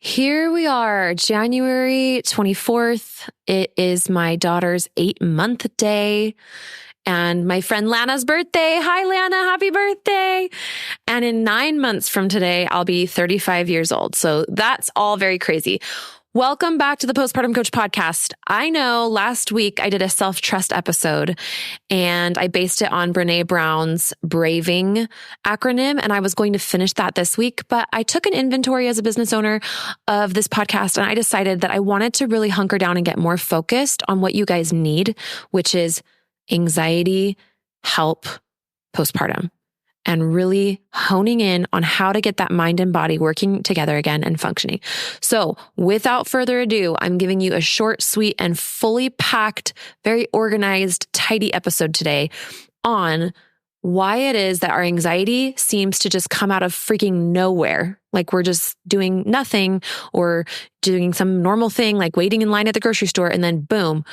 Here we are, January 24th. It is my daughter's 8-month day and my friend Lana's birthday. Hi, Lana. Happy birthday. And in 9 months from today, I'll be 35 years old. So that's all very crazy. Welcome back to the Postpartum Coach podcast. I know last week I did a self-trust episode and I based it on Brené Brown's Braving acronym. And I was going to finish that this week, but I took an inventory as a business owner of this podcast. And I decided that I wanted to really hunker down and get more focused on what you guys need, which is anxiety help postpartum. And really honing in on how to get that mind and body working together again and functioning. So without further ado, I'm giving you a short, sweet, and fully packed, very organized, tidy episode today on why it is that our anxiety seems to just come out of freaking nowhere. Like we're just doing nothing or doing some normal thing, like waiting in line at the grocery store, and then boom,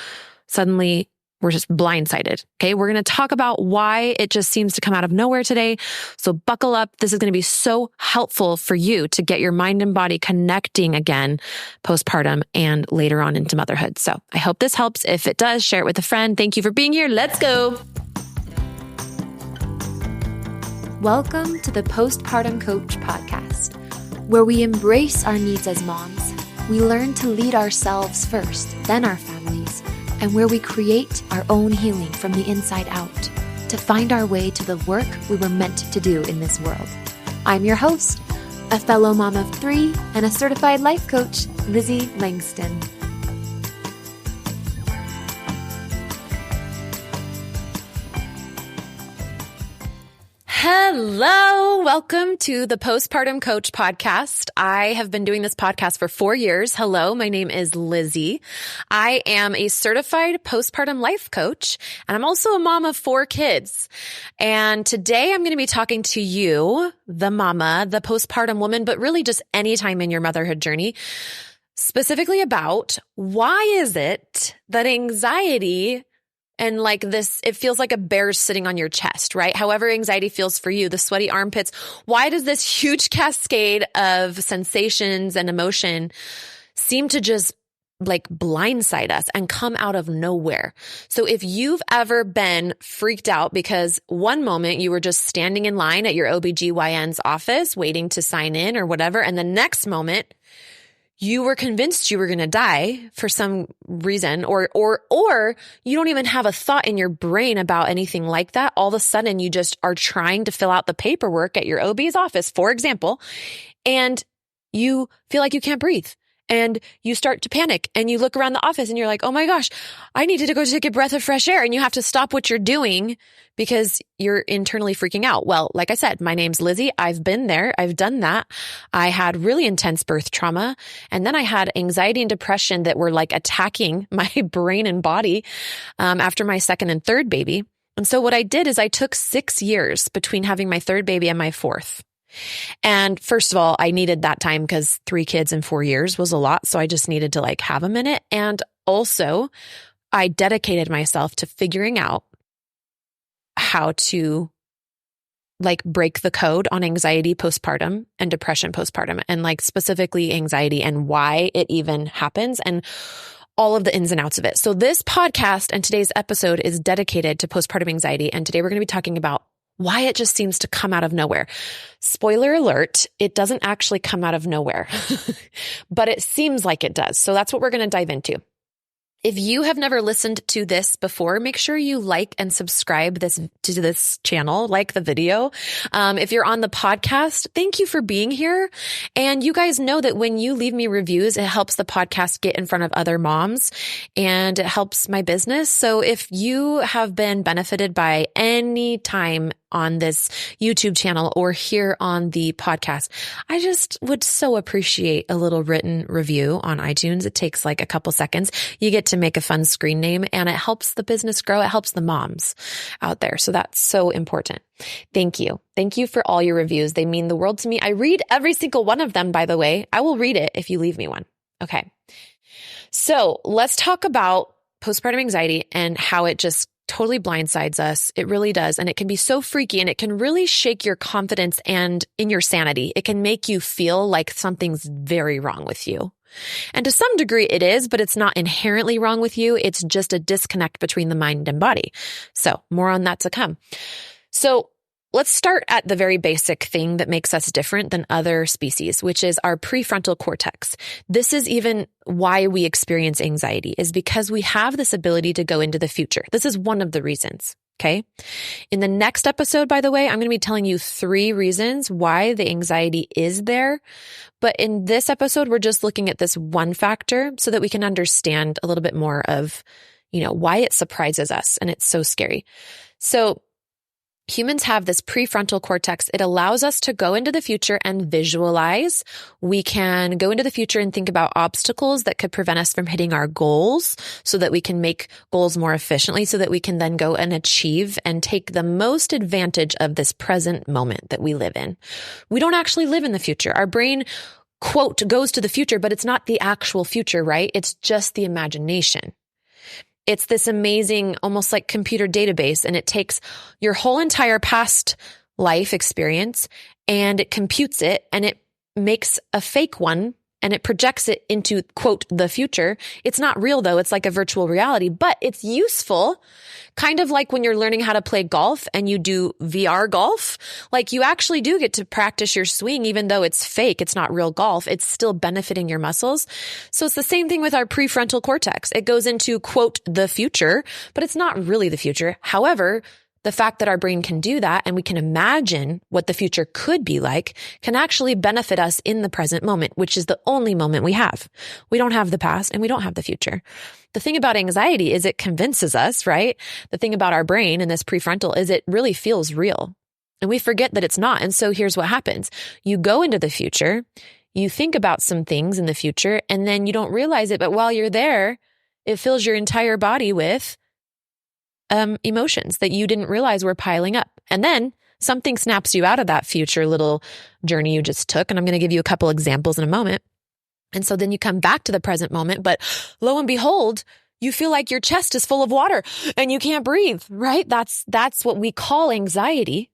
suddenly we're just blindsided. Okay. We're going to talk about why it just seems to come out of nowhere today. So buckle up. This is going to be so helpful for you to get your mind and body connecting again postpartum and later on into motherhood. So I hope this helps. If it does, share it with a friend. Thank you for being here. Let's go. Welcome to the Postpartum Coach podcast, where we embrace our needs as moms. We learn to lead ourselves first, then our families, and where we create our own healing from the inside out to find our way to the work we were meant to do in this world. I'm your host, a fellow mom of 3 and a certified life coach, Lizzie Langston. Hello. Welcome to the Postpartum Coach podcast. I have been doing this podcast for 4 years. Hello. My name is Lizzie. I am a certified postpartum life coach, and I'm also a mom of 4 kids. And today I'm going to be talking to you, the mama, the postpartum woman, but really just any time in your motherhood journey, specifically about why is it that anxiety and like this, it feels like a bear sitting on your chest, right? However anxiety feels for you, the sweaty armpits. Why does this huge cascade of sensations and emotion seem to just like blindside us and come out of nowhere? So if you've ever been freaked out because one moment you were just standing in line at your OBGYN's office waiting to sign in or whatever, and the next moment you were convinced you were going to die for some reason, or you don't even have a thought in your brain about anything like that. All of a sudden you just are trying to fill out the paperwork at your OB's office, for example, and you feel like you can't breathe and you start to panic and you look around the office and you're like, oh my gosh, I needed to go take a breath of fresh air. And you have to stop what you're doing because you're internally freaking out. Well, like I said, my name's Lizzie. I've been there. I've done that. I had really intense birth trauma. And then I had anxiety and depression that were like attacking my brain and body after my second and third baby. And so what I did is I took 6 years between having my third baby and my fourth. And first of all, I needed that time because 3 kids in 4 years was a lot. So I just needed to like have a minute. And also I dedicated myself to figuring out how to like break the code on anxiety postpartum and depression postpartum, and like specifically anxiety and why it even happens and all of the ins and outs of it. So this podcast and today's episode is dedicated to postpartum anxiety. And today we're going to be talking about why it just seems to come out of nowhere. Spoiler alert, it doesn't actually come out of nowhere, but it seems like it does. So that's what we're going to dive into. If you have never listened to this before, make sure you like and subscribe to this channel, like the video. If you're on the podcast, thank you for being here. And you guys know that when you leave me reviews, it helps the podcast get in front of other moms and it helps my business. So if you have been benefited by any time on this YouTube channel or here on the podcast, I just would so appreciate a little written review on iTunes. It takes like a couple seconds. You get to make a fun screen name and it helps the business grow. It helps the moms out there. So that's so important. Thank you. Thank you for all your reviews. They mean the world to me. I read every single one of them, by the way. I will read it if you leave me one. Okay. So let's talk about postpartum anxiety and how it just totally blindsides us. It really does. And it can be so freaky, and it can really shake your confidence and in your sanity. It can make you feel like something's very wrong with you. And to some degree it is, but it's not inherently wrong with you. It's just a disconnect between the mind and body. So more on that to come. So let's start at the very basic thing that makes us different than other species, which is our prefrontal cortex. This is even why we experience anxiety, is because we have this ability to go into the future. This is one of the reasons. Okay. In the next episode, by the way, I'm going to be telling you 3 reasons why the anxiety is there. But in this episode, we're just looking at this one factor so that we can understand a little bit more of, why it surprises us and it's so scary. So humans have this prefrontal cortex. It allows us to go into the future and visualize. We can go into the future and think about obstacles that could prevent us from hitting our goals so that we can make goals more efficiently, so that we can then go and achieve and take the most advantage of this present moment that we live in. We don't actually live in the future. Our brain, quote, goes to the future, but it's not the actual future, right? It's just the imagination. It's this amazing, almost like computer database, and it takes your whole entire past life experience and it computes it and it makes a fake one and it projects it into, quote, the future. It's not real though. It's like a virtual reality, but it's useful. Kind of like when you're learning how to play golf and you do VR golf, like you actually do get to practice your swing, even though it's fake. It's not real golf. It's still benefiting your muscles. So it's the same thing with our prefrontal cortex. It goes into, quote, the future, but it's not really the future. However, the fact that our brain can do that and we can imagine what the future could be like can actually benefit us in the present moment, which is the only moment we have. We don't have the past and we don't have the future. The thing about anxiety is it convinces us, right? The thing about our brain and this prefrontal is it really feels real. And we forget that it's not. And so here's what happens. You go into the future, you think about some things in the future, and then you don't realize it. But while you're there, it fills your entire body with emotions that you didn't realize were piling up. And then something snaps you out of that future little journey you just took. And I'm going to give you a couple examples in a moment. And so then you come back to the present moment, but lo and behold, you feel like your chest is full of water and you can't breathe, right? That's what we call anxiety.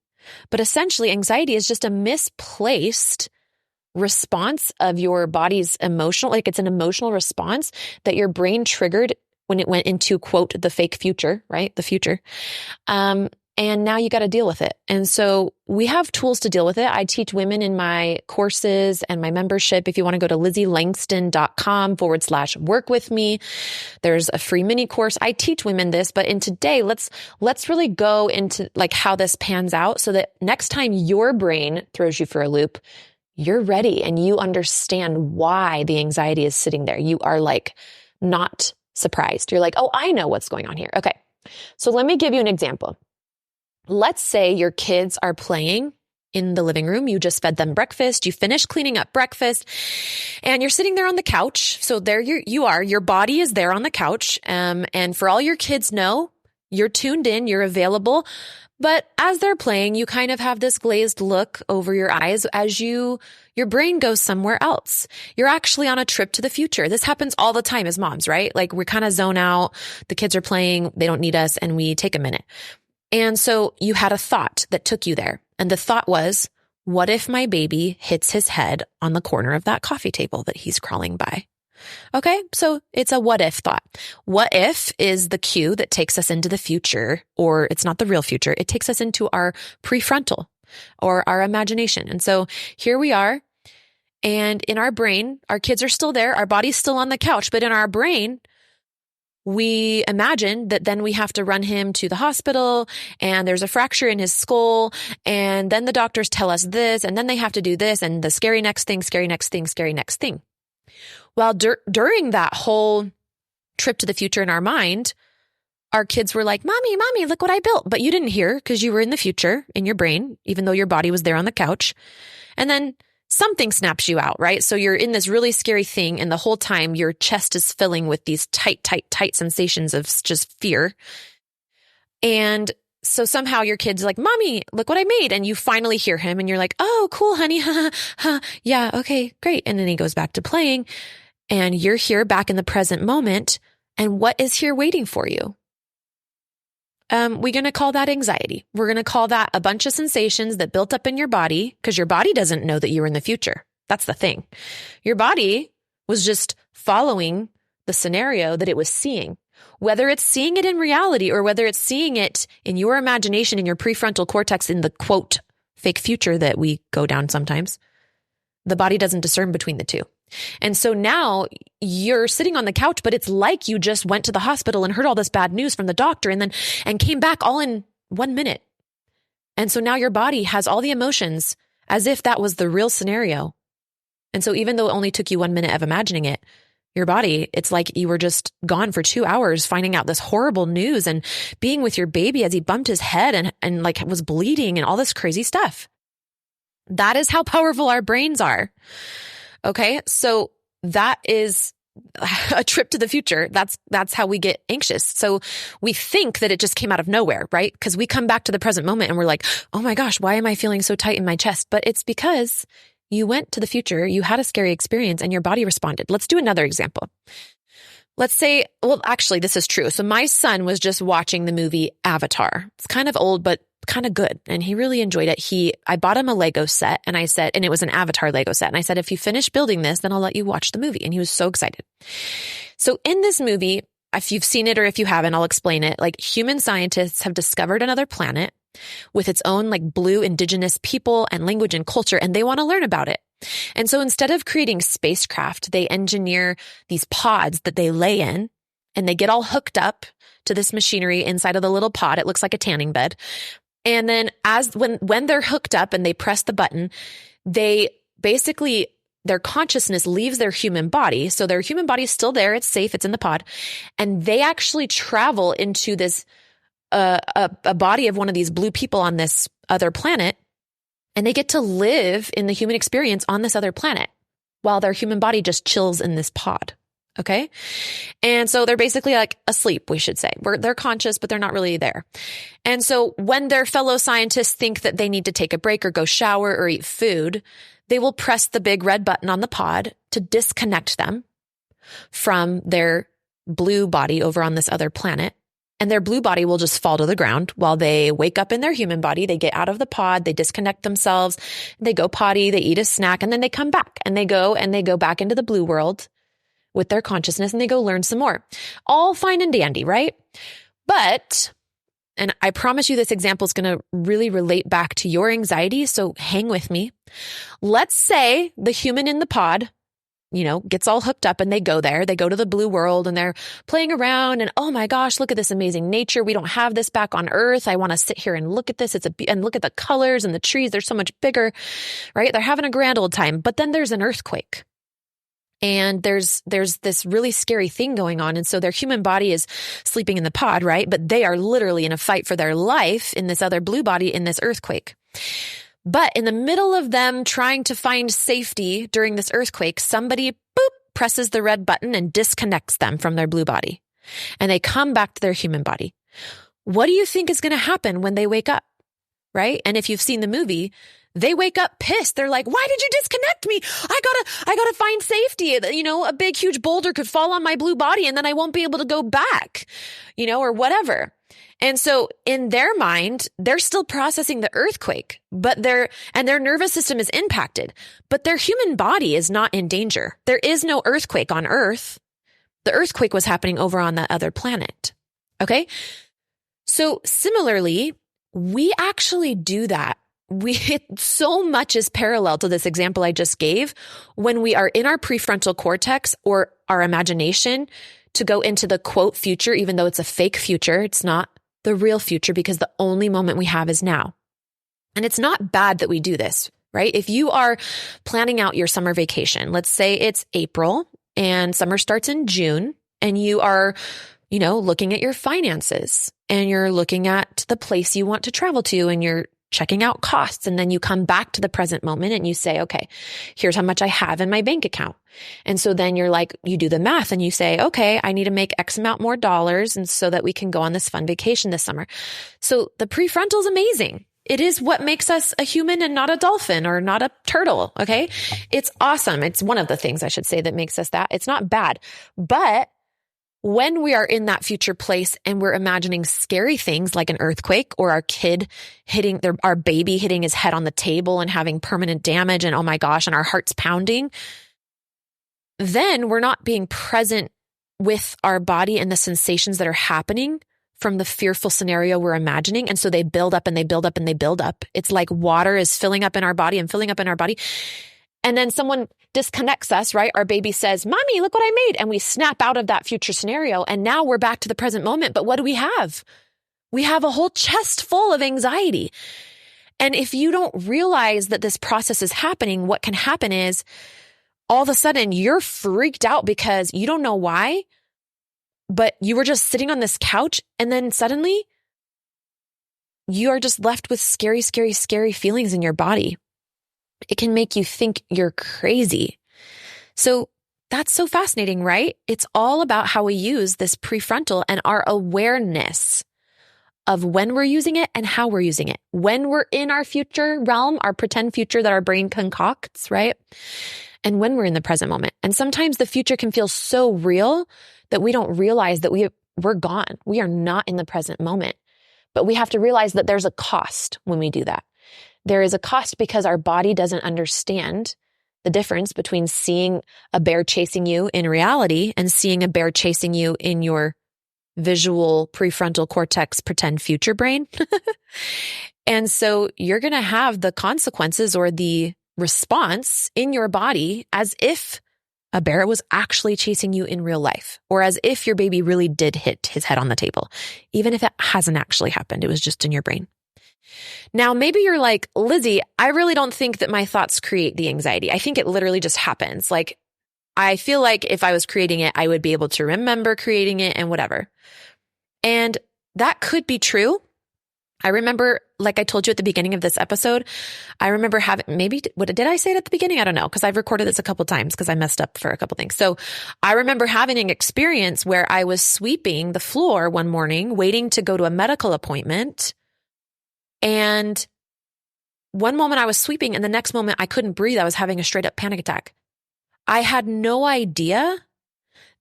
But essentially anxiety is just a misplaced response of your body's emotional, like it's an emotional response that your brain triggered when it went into, quote, the fake future, right? The future. And now you got to deal with it. And so we have tools to deal with it. I teach women in my courses and my membership. If you want to go to LizzieLangston.com/work with me, there's a free mini course. I teach women this, but in today, let's really go into like how this pans out so that next time your brain throws you for a loop, you're ready and you understand why the anxiety is sitting there. You are like not surprised. You're like, oh, I know what's going on here. Okay. So let me give you an example. Let's say your kids are playing in the living room. You just fed them breakfast. You finished cleaning up breakfast and you're sitting there on the couch. So there you are, your body is there on the couch. And for all your kids know, you're tuned in, you're available. But as they're playing, you kind of have this glazed look over your eyes as your brain goes somewhere else. You're actually on a trip to the future. This happens all the time as moms, right? Like we kind of zone out. The kids are playing. They don't need us. And we take a minute. And so you had a thought that took you there. And the thought was, what if my baby hits his head on the corner of that coffee table that he's crawling by? Okay, so it's a what if thought. What if is the cue that takes us into the future, or it's not the real future. It takes us into our prefrontal or our imagination. And so here we are. And in our brain, our kids are still there. Our body's still on the couch. But in our brain, we imagine that then we have to run him to the hospital and there's a fracture in his skull. And then the doctors tell us this, and then they have to do this and the scary next thing, scary next thing, scary next thing. Well, during that whole trip to the future in our mind, our kids were like, Mommy, look what I built. But you didn't hear because you were in the future in your brain, even though your body was there on the couch. And then something snaps you out, right? So you're in this really scary thing. And the whole time your chest is filling with these tight sensations of just fear. And so somehow your kid's like, Mommy, look what I made. And you finally hear him and you're like, oh, cool, honey. Yeah. Okay, great. And then he goes back to playing and you're here back in the present moment. And what is here waiting for you? we're going to call that anxiety. We're going to call that a bunch of sensations that built up in your body because your body doesn't know that you were in the future. That's the thing. Your body was just following the scenario that it was seeing. Whether it's seeing it in reality or whether it's seeing it in your imagination, in your prefrontal cortex, in the quote, fake future that we go down sometimes, the body doesn't discern between the two. And so now you're sitting on the couch, but it's like you just went to the hospital and heard all this bad news from the doctor and came back all in 1 minute. And so now your body has all the emotions as if that was the real scenario. And so even though it only took you 1 minute of imagining it, your body, it's like you were just gone for 2 hours finding out this horrible news and being with your baby as he bumped his head and like was bleeding and all this crazy stuff. That is how powerful our brains are. Okay. So that is a trip to the future. That's how we get anxious. So we think that it just came out of nowhere, right? Because we come back to the present moment and we're like, oh my gosh, why am I feeling so tight in my chest? But it's because you went to the future, you had a scary experience and your body responded. Let's do another example. Let's say, well, actually, this is true. So my son was just watching the movie Avatar. It's kind of old, but kind of good. And he really enjoyed it. I bought him a Lego set and I said, and it was an Avatar Lego set. And I said, if you finish building this, then I'll let you watch the movie. And he was so excited. So in this movie, if you've seen it or if you haven't, I'll explain it. Like human scientists have discovered another planet with its own like blue indigenous people and language and culture, and they want to learn about it. And so instead of creating spacecraft, they engineer these pods that they lay in and they get all hooked up to this machinery inside of the little pod. It looks like a tanning bed. And then when they're hooked up and they press the button, they basically, their consciousness leaves their human body. So their human body is still there. It's safe. It's in the pod. And they actually travel into this, a body of one of these blue people on this other planet. And they get to live in the human experience on this other planet while their human body just chills in this pod. Okay. And so they're basically like asleep, we should say. They're conscious, but they're not really there. And so when their fellow scientists think that they need to take a break or go shower or eat food, they will press the big red button on the pod to disconnect them from their blue body over on this other planet. And their blue body will just fall to the ground while they wake up in their human body. They get out of the pod, they disconnect themselves, they go potty, they eat a snack, and then they come back and they go back into the blue world with their consciousness and they go learn some more. All fine and dandy, right? But, and I promise you this example is going to really relate back to your anxiety, so hang with me. Let's say the human in the pod, gets all hooked up and they go there. They go to the blue world and they're playing around and, oh my gosh, look at this amazing nature. We don't have this back on Earth. I want to sit here and look at this. And look at the colors and the trees. They're so much bigger, right? They're having a grand old time. But then there's an earthquake. And there's this really scary thing going on. And so their human body is sleeping in the pod, right? But they are literally in a fight for their life in this other blue body in this earthquake. But in the middle of them trying to find safety during this earthquake, somebody, boop, presses the red button and disconnects them from their blue body. And they come back to their human body. What do you think is going to happen when they wake up, right? And if you've seen the movie, they wake up pissed. They're like, why did you disconnect me? I gotta find safety. A big, huge boulder could fall on my blue body and then I won't be able to go back, or whatever. And so in their mind, they're still processing the earthquake, but their nervous system is impacted, but their human body is not in danger. There is no earthquake on Earth. The earthquake was happening over on that other planet. Okay. So similarly, we actually do that. So much is parallel to this example I just gave when we are in our prefrontal cortex or our imagination to go into the quote future, even though it's a fake future. It's not the real future because the only moment we have is now. And it's not bad that we do this, right? If you are planning out your summer vacation, let's say it's April and summer starts in June and you are, looking at your finances and you're looking at the place you want to travel to and you're checking out costs. And then you come back to the present moment and you say, okay, here's how much I have in my bank account. And so then you do the math and you say, okay, I need to make X amount more dollars. And so that we can go on this fun vacation this summer. So the prefrontal is amazing. It is what makes us a human and not a dolphin or not a turtle. Okay. It's awesome. It's one of the things I should say that makes us that. It's not bad, but when we are in that future place and we're imagining scary things like an earthquake or our baby hitting his head on the table and having permanent damage and oh my gosh, and our heart's pounding, then we're not being present with our body and the sensations that are happening from the fearful scenario we're imagining. And so they build up and they build up and they build up. It's like water is filling up in our body and filling up in our body. And then someone disconnects us, right? Our baby says, "Mommy, look what I made." And we snap out of that future scenario. And now we're back to the present moment. But what do we have? We have a whole chest full of anxiety. And if you don't realize that this process is happening, what can happen is all of a sudden you're freaked out because you don't know why, but you were just sitting on this couch and then suddenly you are just left with scary, scary, scary feelings in your body. It can make you think you're crazy. So that's so fascinating, right? It's all about how we use this prefrontal and our awareness of when we're using it and how we're using it. When we're in our future realm, our pretend future that our brain concocts, right? And when we're in the present moment. And sometimes the future can feel so real that we don't realize that we're gone. We are not in the present moment. But we have to realize that there's a cost when we do that. There is a cost because our body doesn't understand the difference between seeing a bear chasing you in reality and seeing a bear chasing you in your visual prefrontal cortex pretend future brain. And so you're going to have the consequences or the response in your body as if a bear was actually chasing you in real life, or as if your baby really did hit his head on the table, even if it hasn't actually happened. It was just in your brain. Now, maybe you're like, "Lizzie, I really don't think that my thoughts create the anxiety. I think it literally just happens. Like, I feel like if I was creating it, I would be able to remember creating it and whatever." And that could be true. I remember, like I told you at the beginning of this episode, I remember did I say it at the beginning? I don't know, because I've recorded this a couple times because I messed up for a couple things. So I remember having an experience where I was sweeping the floor one morning, waiting to go to a medical appointment. And one moment I was sweeping and the next moment I couldn't breathe. I was having a straight up panic attack. I had no idea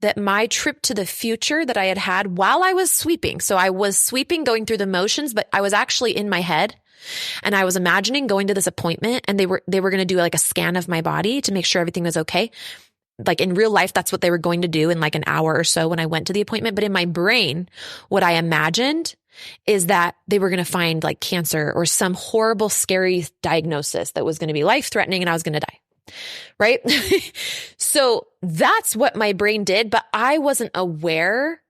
that my trip to the future that I had had while I was sweeping. So I was sweeping, going through the motions, but I was actually in my head and I was imagining going to this appointment and they were going to do like a scan of my body to make sure everything was okay. Like in real life, that's what they were going to do in like an hour or so when I went to the appointment. But in my brain, what I imagined is that they were going to find like cancer or some horrible, scary diagnosis that was going to be life-threatening and I was going to die. Right? So that's what my brain did, but I wasn't aware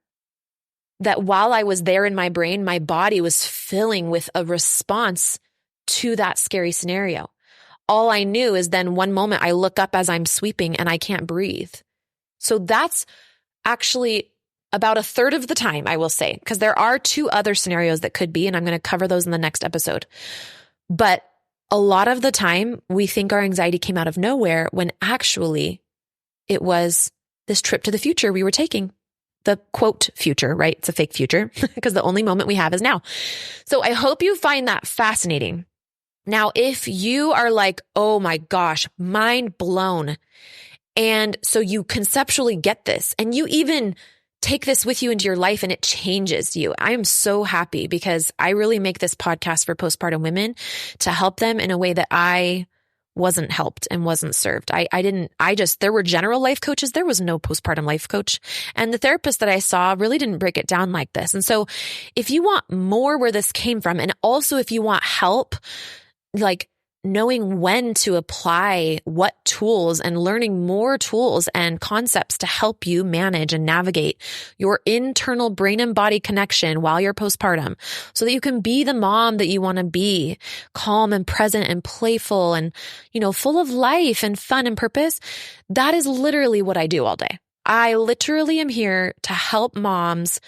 that while I was there in my brain, my body was filling with a response to that scary scenario. All I knew is then one moment I look up as I'm sweeping and I can't breathe. So that's actually about a third of the time, I will say, because there are two other scenarios that could be, and I'm going to cover those in the next episode. But a lot of the time, we think our anxiety came out of nowhere when actually it was this trip to the future we were taking. The quote future, right? It's a fake future because the only moment we have is now. So I hope you find that fascinating. Now, if you are like, "Oh my gosh, mind blown," and so you conceptually get this and you even take this with you into your life and it changes you. I am so happy because I really make this podcast for postpartum women to help them in a way that I wasn't helped and wasn't served. There were general life coaches. There was no postpartum life coach. And the therapist that I saw really didn't break it down like this. And so if you want more where this came from, and also if you want help, like knowing when to apply what tools and learning more tools and concepts to help you manage and navigate your internal brain and body connection while you're postpartum so that you can be the mom that you want to be, calm and present and playful and, full of life and fun and purpose. That is literally what I do all day. I literally am here to help moms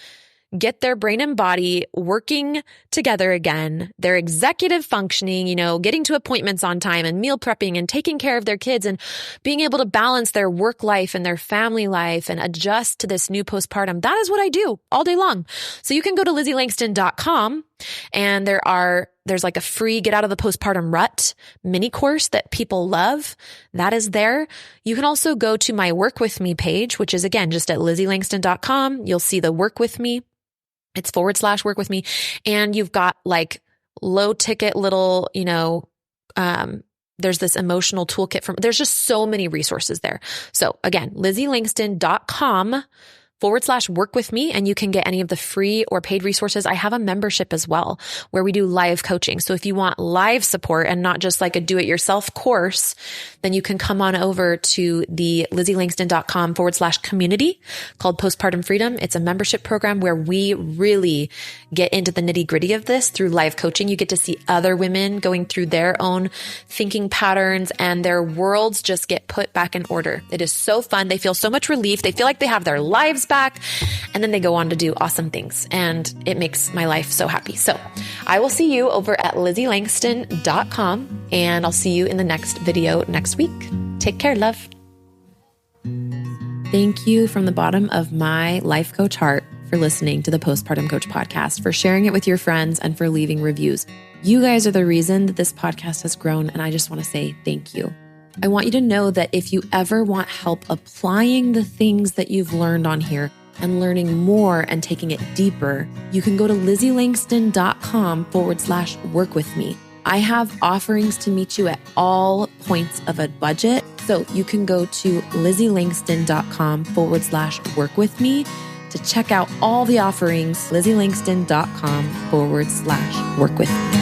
get their brain and body working together again, their executive functioning, getting to appointments on time and meal prepping and taking care of their kids and being able to balance their work life and their family life and adjust to this new postpartum. That is what I do all day long. So you can go to LizzieLangston.com And there's like a free Get Out of the Postpartum Rut mini course that people love. That is there. You can also go to my Work With Me page, which is again, just at LizzieLangston.com. You'll see the Work With Me. It's /Work With Me. And you've got like low ticket little, there's this emotional toolkit there's just so many resources there. So again, LizzieLangston.com /Work With Me, and you can get any of the free or paid resources. I have a membership as well where we do live coaching. So if you want live support and not just like a do-it-yourself course, then you can come on over to the LizzieLangston.com /community called Postpartum Freedom. It's a membership program where we really get into the nitty-gritty of this through live coaching. You get to see other women going through their own thinking patterns, and their worlds just get put back in order. It is so fun. They feel so much relief. They feel like they have their lives back, and then they go on to do awesome things. And it makes my life so happy. So I will see you over at LizzieLangston.com, and I'll see you in the next video next week. Take care, love. Thank you from the bottom of my life coach heart for listening to the Postpartum Coach podcast, for sharing it with your friends, and for leaving reviews. You guys are the reason that this podcast has grown, and I just want to say thank you. I want you to know that if you ever want help applying the things that you've learned on here and learning more and taking it deeper, you can go to LizzieLangston.com /Work With Me. I have offerings to meet you at all points of a budget. So you can go to LizzieLangston.com /Work With Me to check out all the offerings, LizzieLangston.com /Work With Me.